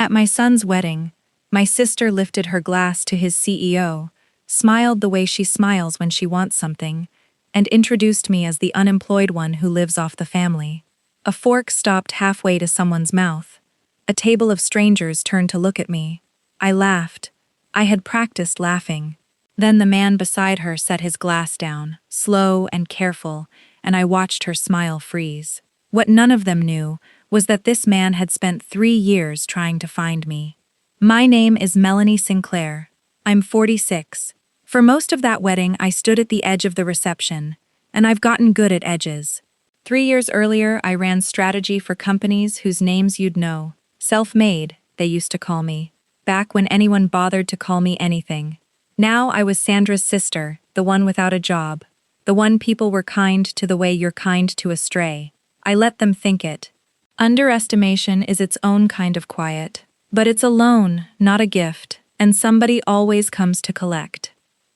At my son's wedding, my sister lifted her glass to his CEO, smiled the way she smiles when she wants something, and introduced me as the unemployed one who lives off the family. A fork stopped halfway to someone's mouth. A table of strangers turned to look at me. I laughed. I had practiced laughing. Then the man beside her set his glass down, slow and careful, and I watched her smile freeze. What none of them knew was that this man had spent 3 years trying to find me. My name is Melanie Sinclair. I'm 46. For most of that wedding, I stood at the edge of the reception, and I've gotten good at edges. 3 years earlier, I ran strategy for companies whose names you'd know. Self-made, they used to call me, back when anyone bothered to call me anything. Now I was Sandra's sister, the one without a job, the one people were kind to the way you're kind to a stray. I let them think it. Underestimation is its own kind of quiet, but it's a loan, not a gift, and somebody always comes to collect.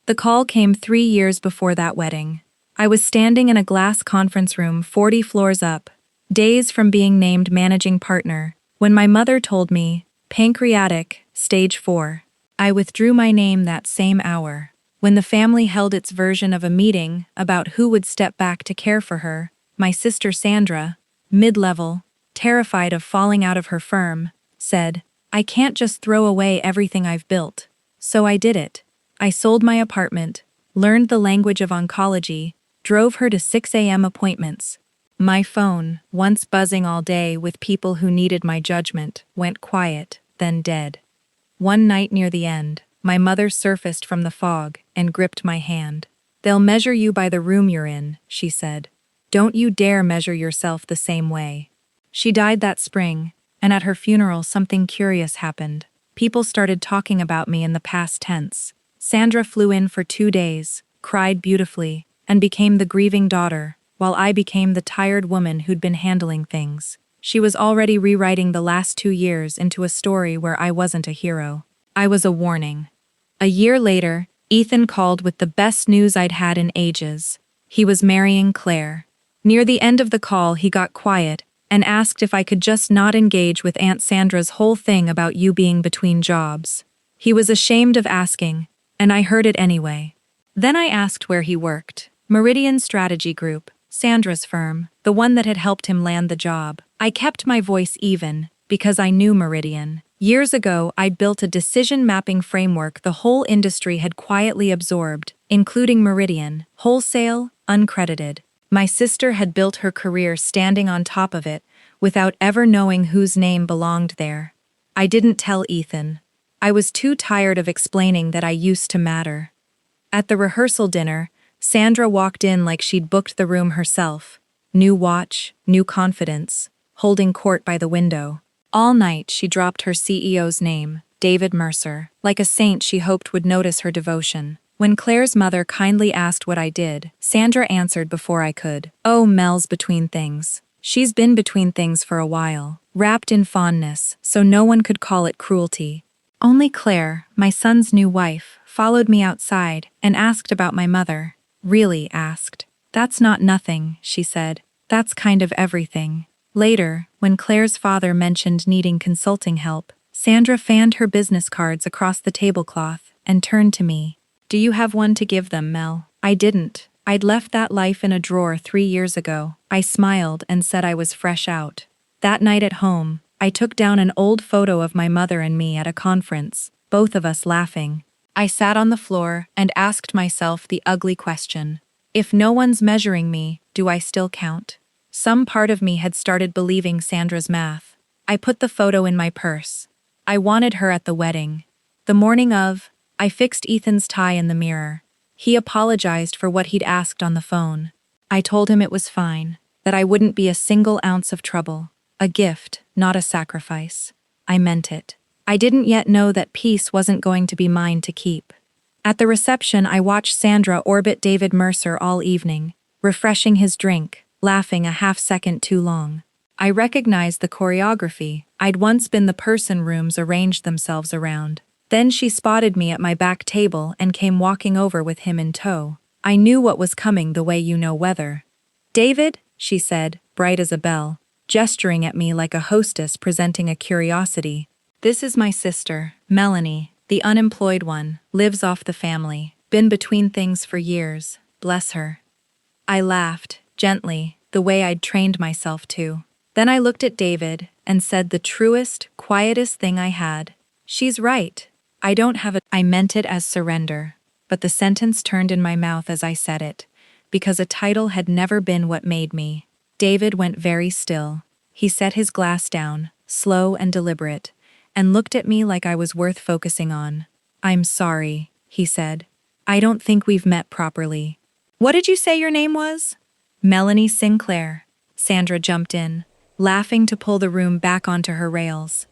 The call came 3 years before that wedding. I was standing in a glass conference room 40 floors up, days from being named managing partner, when my mother told me, pancreatic, stage 4. I withdrew my name that same hour. When the family held its version of a meeting about who would step back to care for her, my sister Sandra, mid-level, terrified of falling out of her firm, said, "I can't just throw away everything I've built." So I did it. I sold my apartment, learned the language of oncology, drove her to 6 a.m. appointments. My phone, once buzzing all day with people who needed my judgment, went quiet, then dead. One night near the end, my mother surfaced from the fog and gripped my hand. "They'll measure you by the room you're in," she said. "Don't you dare measure yourself the same way." She died that spring, and at her funeral something curious happened. People started talking about me in the past tense. Sandra flew in for 2 days, cried beautifully, and became the grieving daughter, while I became the tired woman who'd been handling things. She was already rewriting the last 2 years into a story where I wasn't a hero. I was a warning. A year later, Ethan called with the best news I'd had in ages. He was marrying Claire. Near the end of the call, he got quiet and asked if I could just not engage with Aunt Sandra's whole thing about you being between jobs. He was ashamed of asking, and I heard it anyway. Then I asked where he worked. Meridian Strategy Group, Sandra's firm, the one that had helped him land the job. I kept my voice even, because I knew Meridian. Years ago, I'd built a decision-mapping framework the whole industry had quietly absorbed, including Meridian, wholesale, uncredited. My sister had built her career standing on top of it, without ever knowing whose name belonged there. I didn't tell Ethan. I was too tired of explaining that I used to matter. At the rehearsal dinner, Sandra walked in like she'd booked the room herself. New watch, new confidence, holding court by the window. All night she dropped her CEO's name, David Mercer, like a saint she hoped would notice her devotion. When Claire's mother kindly asked what I did, Sandra answered before I could. "Oh, Mel's between things. She's been between things for a while, wrapped in fondness, so no one could call it cruelty. Only Claire, my son's new wife, followed me outside and asked about my mother. Really asked. That's not nothing," she said. "That's kind of everything." Later, when Claire's father mentioned needing consulting help, Sandra fanned her business cards across the tablecloth and turned to me. "Do you have one to give them, Mel?" I didn't. I'd left that life in a drawer 3 years ago. I smiled and said I was fresh out. That night at home, I took down an old photo of my mother and me at a conference, both of us laughing. I sat on the floor and asked myself the ugly question. If no one's measuring me, do I still count? Some part of me had started believing Sandra's math. I put the photo in my purse. I wanted her at the wedding. The morning of, I fixed Ethan's tie in the mirror. He apologized for what he'd asked on the phone. I told him it was fine, that I wouldn't be a single ounce of trouble. A gift, not a sacrifice. I meant it. I didn't yet know that peace wasn't going to be mine to keep. At the reception, I watched Sandra orbit David Mercer all evening, refreshing his drink, laughing a half-second too long. I recognized the choreography. I'd once been the person rooms arranged themselves around. Then she spotted me at my back table and came walking over with him in tow. I knew what was coming the way you know weather. "David," she said, bright as a bell, gesturing at me like a hostess presenting a curiosity. This is my sister, Melanie, the unemployed one, lives off the family, been between things for years, bless her. I laughed, gently, the way I'd trained myself to. Then I looked at David and said the truest, quietest thing I had. She's right. I don't have a— I meant it as surrender, but the sentence turned in my mouth as I said it, because a title had never been what made me. David went very still. He set his glass down, slow and deliberate, and looked at me like I was worth focusing on. I'm sorry, he said. I don't think we've met properly. What did you say your name was? Melanie Sinclair. Sandra jumped in, laughing to pull the room back onto her rails.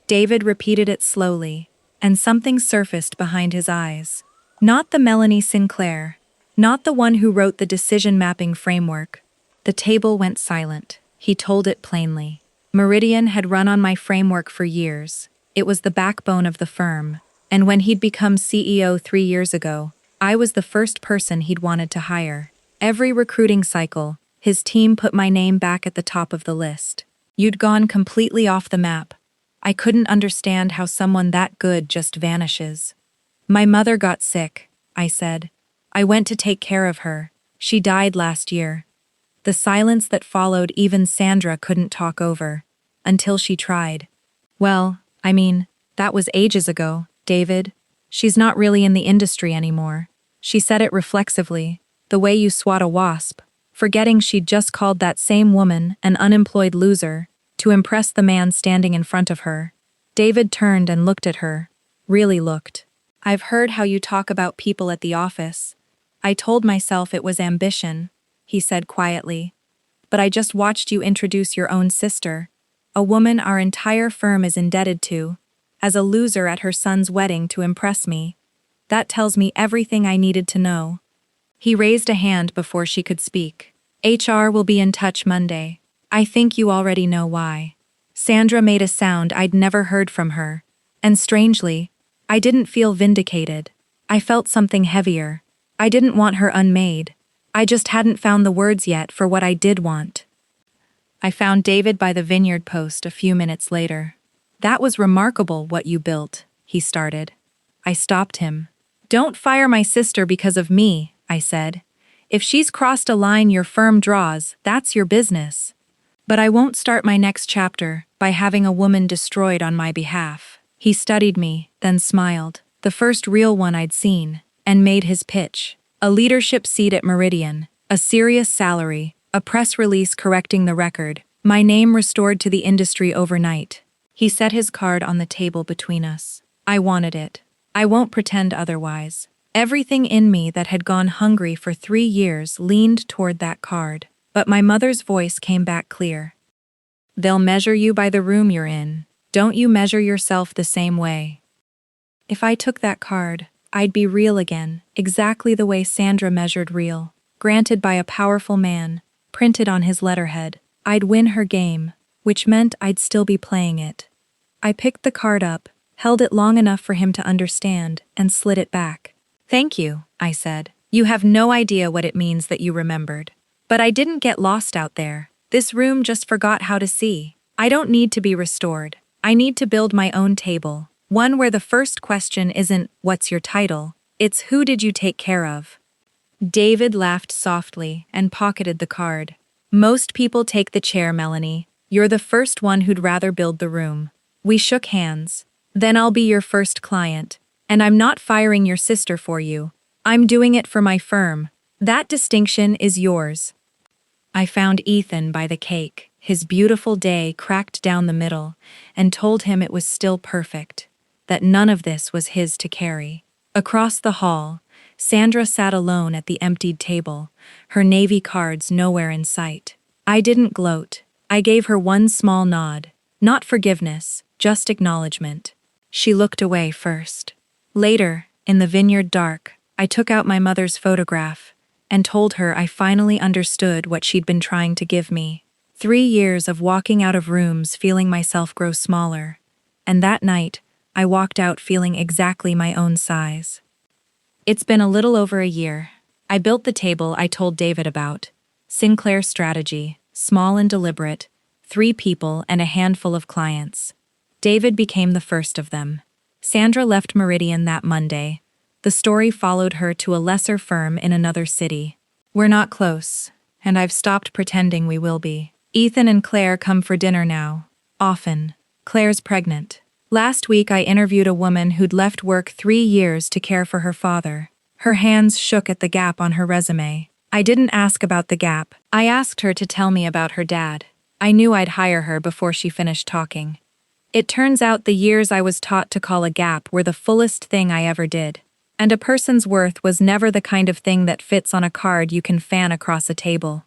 David repeated it slowly, and something surfaced behind his eyes. Not the Melanie Sinclair, not the one who wrote the decision mapping framework. The table went silent. He told it plainly. Meridian had run on my framework for years. It was the backbone of the firm, and when he'd become CEO 3 years ago, I was the first person he'd wanted to hire. Every recruiting cycle, his team put my name back at the top of the list. You'd gone completely off the map. I couldn't understand how someone that good just vanishes. My mother got sick, I said. I went to take care of her. She died last year. The silence that followed even Sandra couldn't talk over, until she tried. Well, I mean, that was ages ago, David. She's not really in the industry anymore. She said it reflexively, the way you swat a wasp, forgetting she'd just called that same woman an unemployed loser, to impress the man standing in front of her. David turned and looked at her. Really looked. I've heard how you talk about people at the office. I told myself it was ambition, he said quietly. But I just watched you introduce your own sister, a woman our entire firm is indebted to, as a loser at her son's wedding to impress me. That tells me everything I needed to know. He raised a hand before she could speak. HR will be in touch Monday. I think you already know why. Sandra made a sound I'd never heard from her, and strangely, I didn't feel vindicated. I felt something heavier. I didn't want her unmade. I just hadn't found the words yet for what I did want. I found David by the vineyard post a few minutes later. That was remarkable what you built, he started. I stopped him. Don't fire my sister because of me, I said. If she's crossed a line your firm draws, that's your business. But I won't start my next chapter by having a woman destroyed on my behalf. He studied me, then smiled, the first real one I'd seen, and made his pitch. A leadership seat at Meridian, a serious salary, a press release correcting the record, my name restored to the industry overnight. He set his card on the table between us. I wanted it. I won't pretend otherwise. Everything in me that had gone hungry for 3 years leaned toward that card. But my mother's voice came back clear. They'll measure you by the room you're in. Don't you measure yourself the same way. If I took that card, I'd be real again, exactly the way Sandra measured real, granted by a powerful man, printed on his letterhead. I'd win her game, which meant I'd still be playing it. I picked the card up, held it long enough for him to understand, and slid it back. Thank you, I said. You have no idea what it means that you remembered. But I didn't get lost out there. This room just forgot how to see. I don't need to be restored. I need to build my own table. One where the first question isn't, what's your title? It's who did you take care of? David laughed softly and pocketed the card. Most people take the chair, Melanie. You're the first one who'd rather build the room. We shook hands. Then I'll be your first client. And I'm not firing your sister for you. I'm doing it for my firm. That distinction is yours. I found Ethan by the cake, his beautiful day cracked down the middle, and told him it was still perfect, that none of this was his to carry. Across the hall, Sandra sat alone at the emptied table, her navy cards nowhere in sight. I didn't gloat. I gave her one small nod. Not forgiveness, just acknowledgement. She looked away first. Later, in the vineyard dark, I took out my mother's photograph and told her I finally understood what she'd been trying to give me. 3 years of walking out of rooms feeling myself grow smaller, and that night, I walked out feeling exactly my own size. It's been a little over a year. I built the table I told David about. Sinclair strategy, small and deliberate, 3 people and a handful of clients. David became the first of them. Sandra left Meridian that Monday. The story followed her to a lesser firm in another city. We're not close, and I've stopped pretending we will be. Ethan and Claire come for dinner now. Often. Claire's pregnant. Last week I interviewed a woman who'd left work 3 years to care for her father. Her hands shook at the gap on her resume. I didn't ask about the gap. I asked her to tell me about her dad. I knew I'd hire her before she finished talking. It turns out the years I was taught to call a gap were the fullest thing I ever did. And a person's worth was never the kind of thing that fits on a card you can fan across a table.